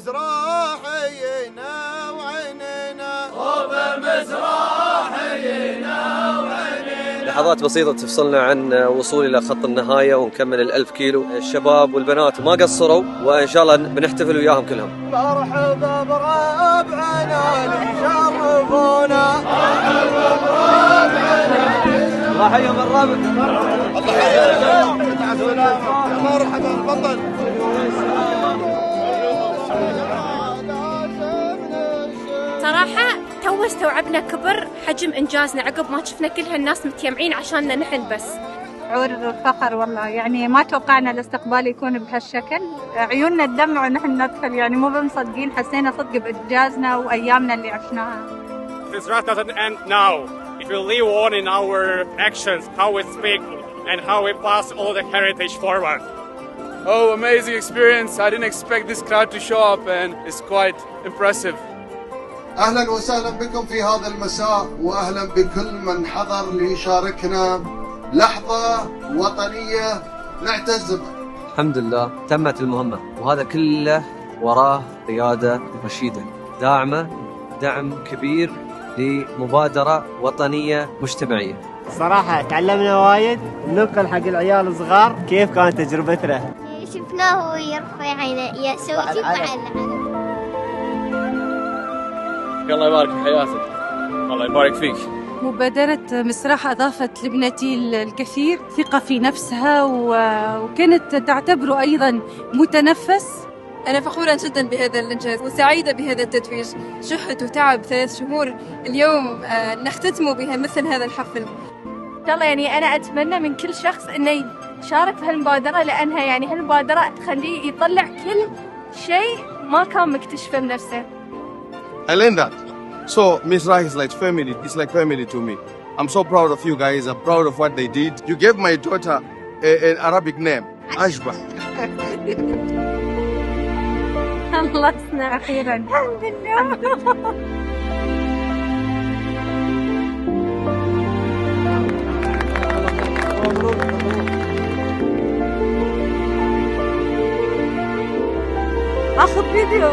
مزراحينا وعينينا لحظات بسيطة تفصلنا عن وصول إلى خط النهاية ونكمل 1000 كيلو. الشباب والبنات ما قصروا وإن شاء الله بنحتفل وياهم كلهم. مرحبا بربعنا اللي يشرفونا، الله يحييهم الرابع. الله يحييهم. مرحبا بطل. صراحة تو استوعبنا كبر حجم إنجازنا عقب ما شفنا كل هالناس متجمعين عشاننا نحن بس. شعور الفخر والله، يعني ما توقعنا الاستقبال يكون بهالشكل، عيوننا تدمع ونحن ندخل، يعني مو مصدقين، حسينا صدق بإنجازنا وأيامنا اللي عشناها. This race doesn't end now. It will live on in our actions, how we speak and how we pass all the heritage forward. Oh, amazing experience. I didn't expect this crowd to show up and it's quite impressive. أهلا وسهلا بكم في هذا المساء، وأهلا بكل من حضر ليشاركنا لحظة وطنية نعتز بها. الحمد لله تمت المهمة، وهذا كله وراه قيادة رشيدة داعمة دعم كبير لمبادرة وطنية مجتمعية. صراحة تعلمنا وايد، ننقل حق العيال الصغار كيف كانت تجربتنا. شفناه يرفع يسوي شيء مع العالم. الله يبارك في حياتك، الله يبارك فيك. مبادرة مسراح أضافت لابنتي الكثير ثقة في نفسها وكانت تعتبره أيضا متنفس. أنا فخورة جدا بهذا الإنجاز وسعيدة بهذا التتويج، جهد وتعب 3 شهور اليوم نختتمه بها مثل هذا الحفل. إن شاء الله يعني أنا أتمنى من كل شخص إنه يشارك في هالمبادرة، لأنها يعني هالمبادرة تخليه يطلع كل شيء ما كان مكتشفه بنفسه. I learned that. So Miss Rah is like family. It's like family to me. I'm so proud of you guys. I'm proud of what they did. You gave my daughter an Arabic name, Ashba. خلصنا أخيرا الحمد لله. أخذ فيديو.